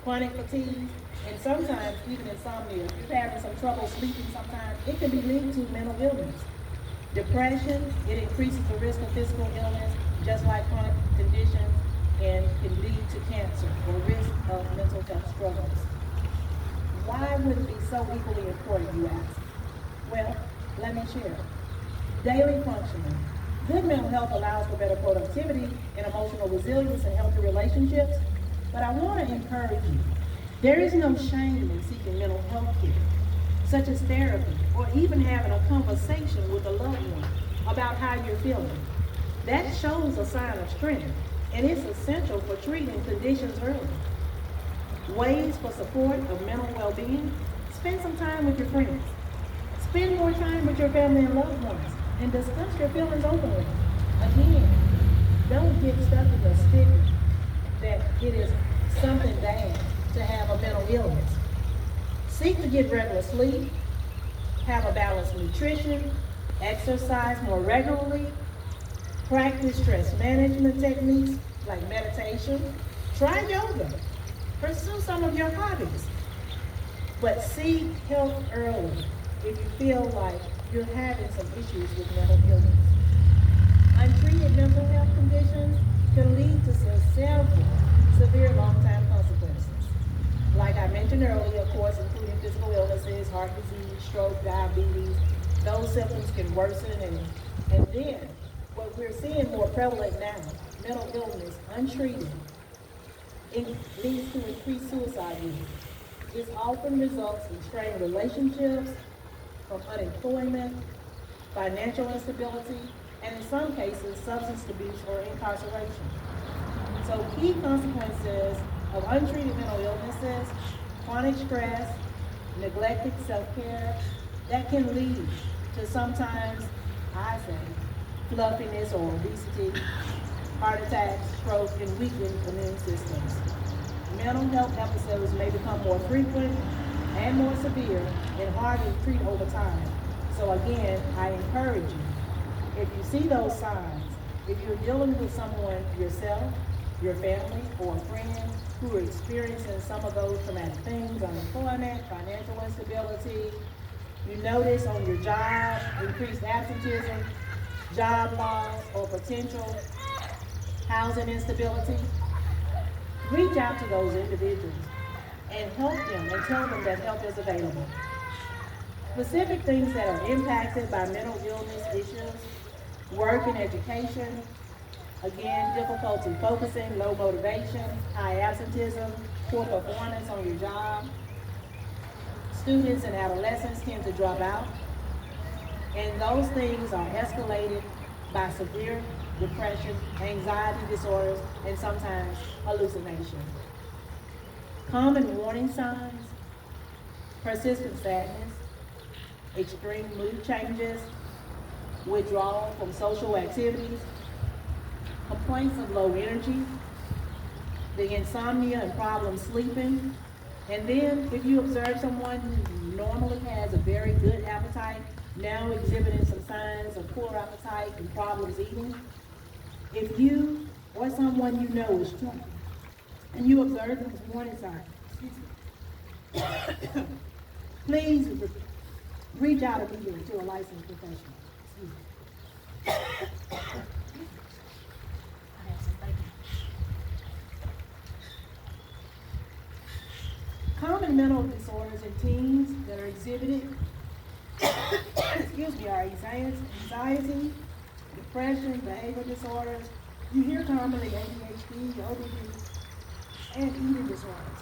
chronic fatigue, and sometimes even insomnia. If you're having some trouble sleeping sometimes, it can be linked to mental illness. Depression, it increases the risk of physical illness, just like chronic conditions, and can lead to cancer or risk of mental health struggles. Why would it be so equally important, you ask? Well, let me share. Daily functioning. Good mental health allows for better productivity and emotional resilience and healthy relationships, but I want to encourage you. There is no shame in seeking mental health care, such as therapy, or even having a conversation with a loved one about how you're feeling. That shows a sign of strength, and it's essential for treating conditions early. Ways for support of mental well-being: spend some time with your friends. Spend more time with your family and loved ones, and discuss your feelings openly. Again, don't get stuck in the stigma that it is something bad to have a mental illness. Seek to get regular sleep, have a balanced nutrition, exercise more regularly, practice stress management techniques like meditation, try yoga, pursue some of your hobbies, but seek help early if you feel like you're having some issues with mental illness. Untreated mental health conditions can lead to several severe long-term consequences. Like I mentioned earlier, of course, including physical illnesses, heart disease, stroke, diabetes. Those symptoms can worsen, and then what we're seeing more prevalent now, mental illness untreated, it leads to increased suicide risk. This often results in strained relationships, from unemployment, financial instability, and in some cases, substance abuse or incarceration. So key consequences of untreated mental illnesses: chronic stress, neglected self-care, that can lead to sometimes, I say, fluffiness or obesity, heart attacks, stroke, and weakened immune systems. Mental health episodes may become more frequent and more severe and harder to treat over time. So again, I encourage you, if you see those signs, if you're dealing with someone yourself, your family, or a friend who are experiencing some of those traumatic things, unemployment, financial instability, you notice on your job increased absenteeism, job loss, or potential housing instability, reach out to those individuals and help them and tell them that help is available. Specific things that are impacted by mental illness issues: work and education, again, difficulty focusing, low motivation, high absenteeism, poor performance on your job. Students and adolescents tend to drop out, and those things are escalated by severe depression, anxiety disorders, and sometimes hallucination. Common warning signs: persistent sadness, extreme mood changes, withdrawal from social activities, complaints of low energy, the insomnia and problems sleeping. And then if you observe someone who normally has a very good appetite, now exhibiting some signs of poor appetite and problems eating, if you or someone you know is struggling and you observe these warning signs, please reach out immediately to a licensed professional. Common mental disorders in teens that are exhibited, are anxiety, depression, behavior disorders. You hear commonly ADHD, ODD, and eating disorders.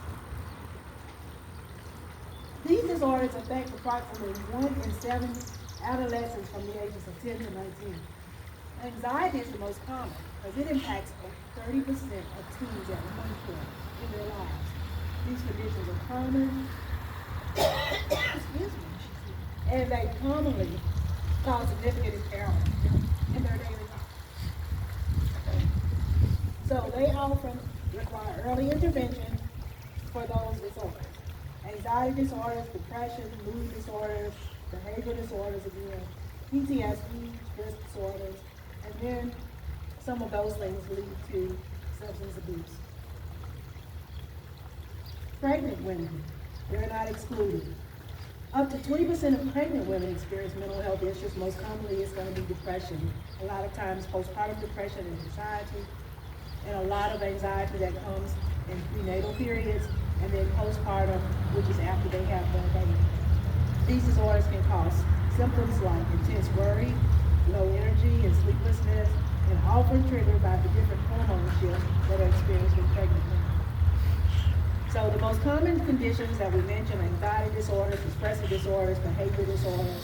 These disorders affect approximately 1 in 7 adolescents from the ages of 10 to 19. Anxiety is the most common because it impacts 30% of teens at one point in their lives. These conditions are common, and they commonly cause significant impairment in their daily life. So they often require early intervention for those disorders. Anxiety disorders, depression, mood disorders, behavior disorders again, PTSD, stress disorders, and then some of those things lead to substance abuse. Pregnant women, they're not excluded. Up to 20% of pregnant women experience mental health issues. Most commonly, it's going to be depression. A lot of times, postpartum depression and anxiety, and a lot of anxiety that comes in prenatal periods, and then postpartum, which is after they have their baby. These disorders can cause symptoms like intense worry, low energy, and sleeplessness, and often triggered by the different hormone shifts that are experienced in pregnant women. So the most common conditions that we mentioned: anxiety disorders, expressive disorders, behavior disorders,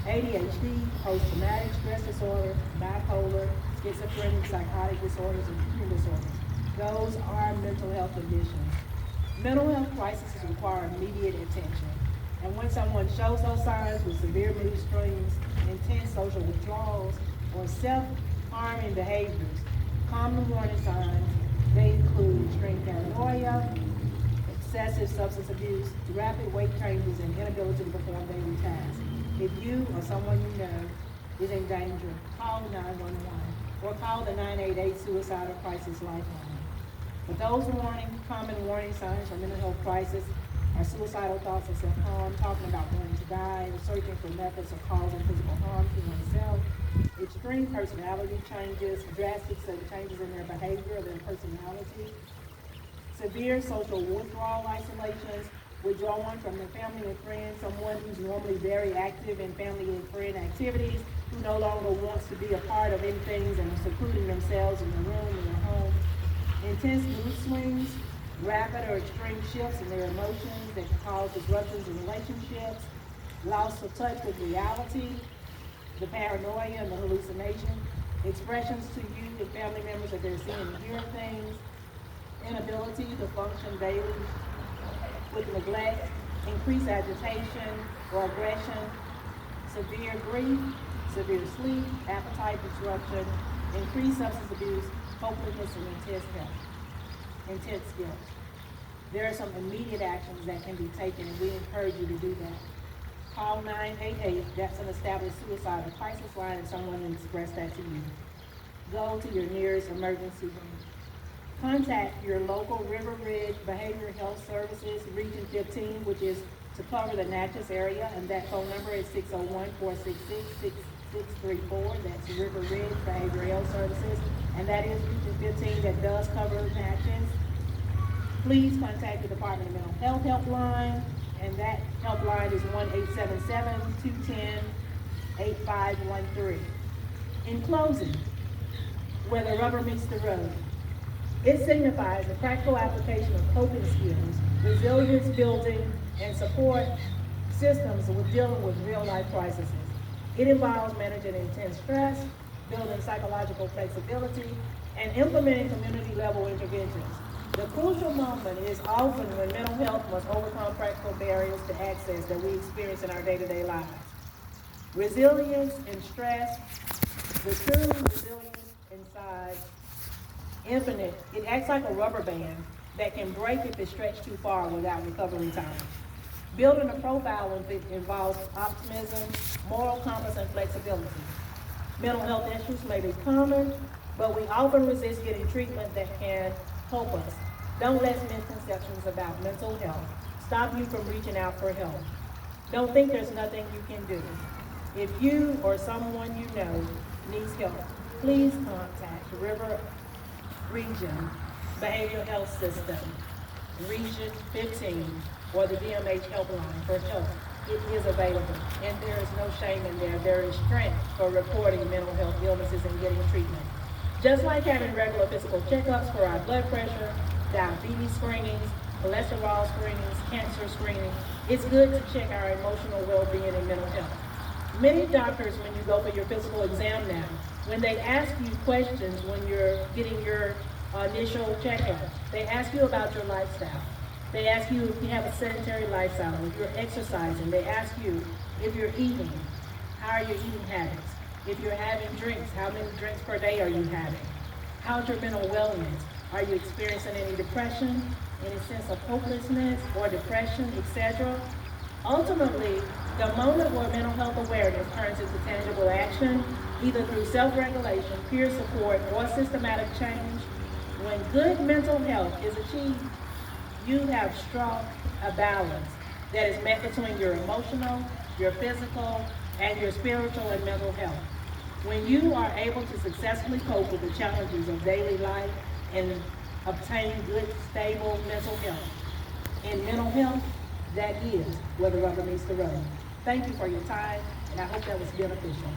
ADHD, post-traumatic stress disorder, bipolar, schizophrenic, psychotic disorders, and eating disorders. Those are mental health conditions. Mental health crises require immediate attention. And when someone shows those signs with severe mood swings, intense social withdrawals, or self-harming behaviors, common warning signs, they include extreme paranoia, excessive substance abuse, rapid weight changes, and inability to perform daily tasks. If you or someone you know is in danger, call 911 or call the 988 Suicide or Crisis Lifeline. But those common warning signs for mental health crisis are suicidal thoughts of self-harm, talking about wanting to die, or searching for methods of causing physical harm to oneself, extreme personality changes, drastic changes in their behavior or their personality, severe social withdrawal isolations, withdrawing from their family and friends, someone who's normally very active in family and friend activities, who no longer wants to be a part of anything and are secluding themselves in their room, in their home, intense mood swings, rapid or extreme shifts in their emotions that can cause disruptions in relationships, loss of touch with reality, the paranoia and the hallucination, expressions to you and family members that they're seeing and hearing things, inability to function daily with neglect, increased agitation or aggression, severe grief, severe sleep, appetite disruption, increased substance abuse, hopelessness, and intense guilt. There are some immediate actions that can be taken, and we encourage you to do that. Call 988, that's an established suicide or crisis line, and someone will express that to you. Go to your nearest emergency room. Contact your local River Ridge Behavioral Health Services, Region 15, which is to cover the Natchez area, and that phone number is 601-466-6634. That's River Ridge Behavioral Health Services, and that is Region 15 that does cover Natchez. Please contact the Department of Mental Health helpline, and that helpline is 1-877-210-8513. In closing, where the rubber meets the road, it signifies the practical application of coping skills, resilience building, and support systems with dealing with real-life crises. It involves managing intense stress, building psychological flexibility, and implementing community-level interventions. The crucial moment is often when mental health must overcome practical barriers to access that we experience in our day-to-day lives. Resilience in stress, the true resilience inside infinite, it acts like a rubber band that can break if it's stretched too far without recovery time. Building a profile involves optimism, moral compass, and flexibility. Mental health issues may be common, but we often resist getting treatment that can help us. Don't let misconceptions about mental health stop you from reaching out for help. Don't think there's nothing you can do. If you or someone you know needs help, please contact River Region Behavioral Health System, Region 15, or the DMH helpline for help. It is available, and there is no shame in there. There is strength for reporting mental health illnesses and getting treatment. Just like having regular physical checkups for our blood pressure, diabetes screenings, cholesterol screenings, cancer screening, it's good to check our emotional well-being and mental health. Many doctors, when you go for your physical exam now, when they ask you questions when you're getting your initial checkup, they ask you about your lifestyle. They ask you if you have a sedentary lifestyle, if you're exercising. They ask you if you're eating, how are your eating habits? If you're having drinks, how many drinks per day are you having? How's your mental wellness? Are you experiencing any depression, any sense of hopelessness or depression, etc.? Ultimately, the moment where mental health awareness turns into tangible action, either through self-regulation, peer support, or systematic change, when good mental health is achieved, you have struck a balance that is met between your emotional, your physical, and your spiritual and mental health. When you are able to successfully cope with the challenges of daily life and obtain good, stable mental health. In mental health, that is where the rubber meets the road. Thank you for your time, and I hope that was beneficial.